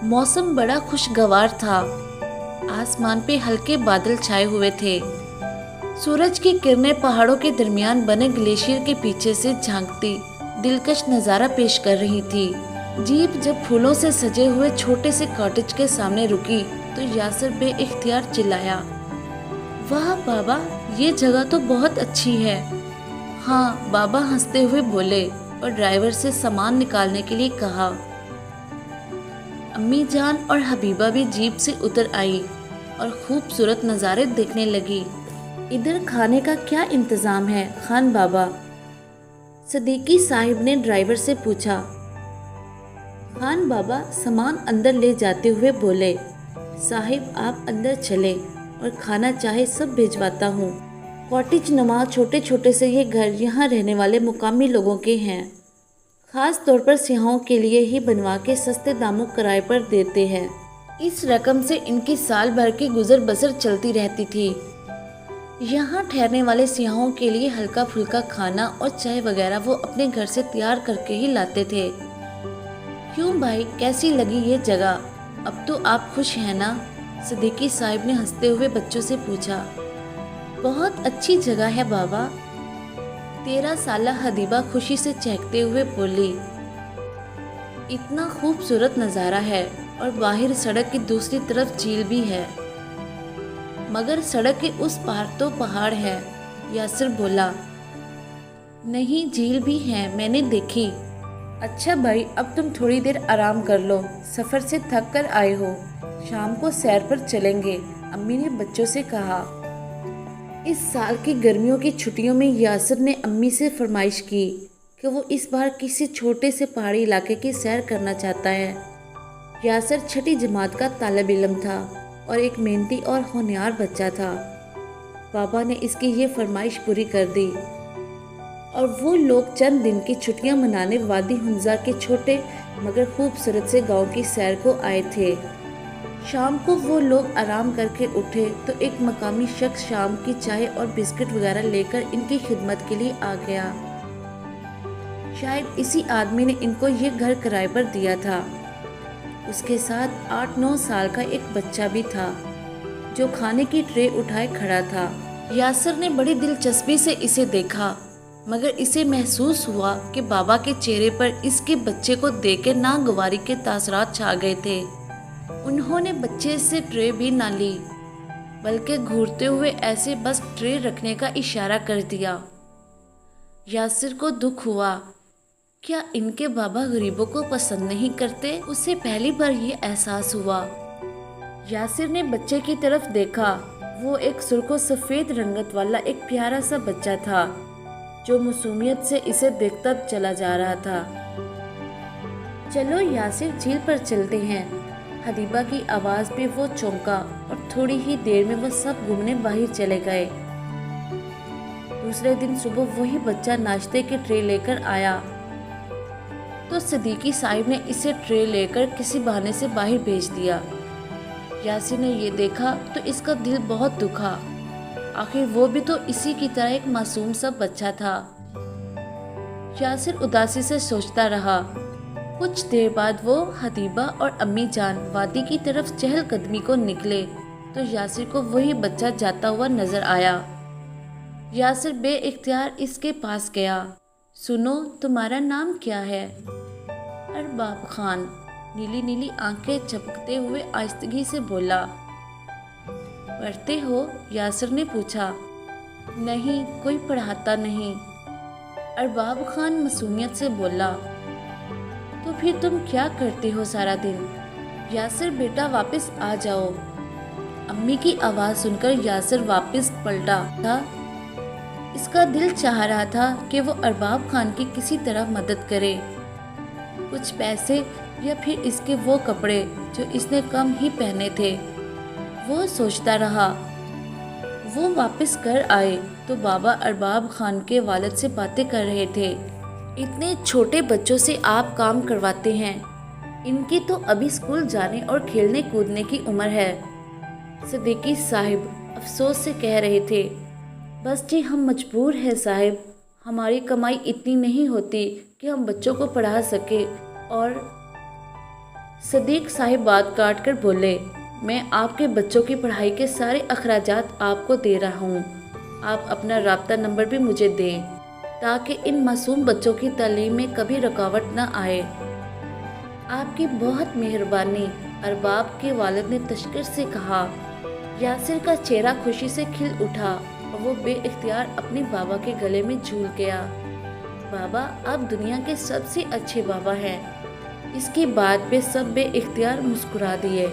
मौसम बड़ा खुशगवार था। आसमान पे हल्के बादल छाए हुए थे। सूरज की किरणें पहाड़ों के दरमियान बने ग्लेशियर के पीछे से झांकती दिलकश नज़ारा पेश कर रही थी। जीप जब फूलों से सजे हुए छोटे से कॉटेज के सामने रुकी तो यासिर बेइख्तियार चिल्लाया, वाह बाबा, ये जगह तो बहुत अच्छी है। हाँ, बाबा हंसते हुए बोले और ड्राइवर से सामान निकालने के लिए कहा। अम्मी जान और हबीबा भी जीप से उतर आई और खूबसूरत नज़ारे देखने लगी। इधर खाने का क्या इंतज़ाम है खान बाबा? सदीकी साहिब ने ड्राइवर से पूछा। खान बाबा सामान अंदर ले जाते हुए बोले, साहिब आप अंदर चले और खाना चाहे सब भिजवाता हूँ। कॉटेज नुमा छोटे छोटे से ये घर यहाँ रहने वाले मुकामी लोगों के हैं। ख़ास तौर पर सियाहों के लिए ही बनवा के सस्ते दामों किराए पर देते हैं। इस रकम से इनकी साल भर की गुजर बसर चलती रहती थी। यहाँ ठहरने वाले सियाहों के लिए हल्का फुल्का खाना और चाय वगैरह वो अपने घर से तैयार करके ही लाते थे। क्यों भाई, कैसी लगी ये जगह? अब तो आप खुश हैं ना? सदीकी साहिब ने हंसते हुए बच्चों से पूछा। बहुत अच्छी जगह है बाबा। 13 साला हदीबा खुशी से चहकते हुए बोली। इतना खूबसूरत नज़ारा है और बाहर सड़क की दूसरी तरफ झील भी है। मगर सड़क के उस पार तो पहाड़ है, यासिर बोला। नहीं, झील भी है, मैंने देखी। अच्छा भाई, अब तुम थोड़ी देर आराम कर लो, सफ़र से थक कर आए हो। शाम को सैर पर चलेंगे, अम्मी ने बच्चों से कहा। इस साल की गर्मियों की छुट्टियों में यासिर ने अम्मी से फरमाइश की कि वो इस बार किसी छोटे से पहाड़ी इलाके की सैर करना चाहता है। यासिर छठी जमात का तालिब इल्म था और एक मेहनती और होनहार बच्चा था। बाबा ने इसकी ये फरमाइश पूरी कर दी और वो लोग चंद दिन की छुट्टियां मनाने वादी हुंजा के छोटे मगर खूबसूरत से गांव की सैर को आए थे। शाम को वो लोग आराम करके उठे तो एक मकामी शख्स शाम की चाय और बिस्किट वगैरह लेकर इनकी खिदमत के लिए आ गया। शायद इसी आदमी ने इनको ये घर किराए पर दिया था। उसके साथ 8-9 साल का एक बच्चा भी था जो खाने की ट्रे उठाए खड़ा था। यासिर ने बड़ी दिलचस्पी से इसे देखा, मगर इसे महसूस हुआ कि बाबा के चेहरे पर इसके बच्चे को देख नागवारी के तासरात छा गए थे। उन्होंने बच्चे से ट्रे भी ना ली, बल्कि घूरते हुए ऐसे बस ट्रे रखने का इशारा कर दिया। यासिर को दुख हुआ। क्या इनके बाबा गरीबों को पसंद नहीं करते? उसे पहली बार ये एहसास हुआ। यासिर ने बच्चे की तरफ देखा। वो एक सुर्ख सफ़ेद रंगत वाला एक प्यारा सा बच्चा था जो मासूमियत से इसे देखता चला जा रहा था। चलो यासिर, झील पर चलते हैं। हदीबा की आवाज़ पे वो चौंका और थोड़ी ही देर में वो सब घूमने बाहर चले गए। दूसरे दिन सुबह वही बच्चा नाश्ते के ट्रे लेकर आया तो सदीकी साहिब ने इसे ट्रे लेकर किसी बहाने से बाहर भेज दिया। यासिर ने ये देखा तो इसका दिल बहुत दुखा। आखिर वो भी तो इसी की तरह एक मासूम सा बच्चा था। यासिर उदासी से सोचता रहा। कुछ देर बाद वो हदीबा और अम्मी जान वादी की तरफ चहलकदमी को निकले तो यासिर को वही बच्चा जाता हुआ नजर आया। यासिर बेइख्तियार इसके पास गया। सुनो, तुम्हारा नाम क्या है? अरबाब खान, नीली नीली आंखें झपकते हुए आहिस्तगी से बोला। पढ़ते हो? यासिर ने पूछा। नहीं, कोई पढ़ाता नहीं, अरबाब खान मासूमियत से बोला। तो फिर तुम क्या करते हो सारा दिन? यासिर बेटा वापस आ जाओ। अम्मी की आवाज़ सुनकर यासिर वापस पलटा था। इसका दिल चाह रहा था कि वो अरबाब खान की किसी तरह मदद करे, कुछ पैसे या फिर इसके वो कपड़े जो इसने कम ही पहने थे। वो सोचता रहा। वो वापस घर आए तो बाबा अरबाब खान के वालिद से बातें कर रहे थे। इतने छोटे बच्चों से आप काम करवाते हैं, इनकी तो अभी स्कूल जाने और खेलने कूदने की उम्र है। सदीकी साहिब अफसोस से कह रहे थे। बस जी, हम मजबूर हैं साहिब, हमारी कमाई इतनी नहीं होती कि हम बच्चों को पढ़ा सके। और صدیق صاحب بات کاٹ کر بولے، میں آپ کے بچوں کی پڑھائی کے سارے اخراجات آپ کو دے رہا ہوں، آپ اپنا رابطہ نمبر بھی مجھے دیں تاکہ ان معصوم بچوں کی تعلیم میں کبھی رکاوٹ نہ آئے۔ آپ کی بہت مہربانی، ارباب کے والد نے تشکر سے کہا۔ یاسر کا چہرہ خوشی سے کھل اٹھا اور وہ بے اختیار اپنے بابا کے گلے میں جھول گیا۔ بابا، آپ دنیا کے سب سے اچھے بابا ہیں۔ اس کی بات پہ سب بے اختیار مسکرا دیے۔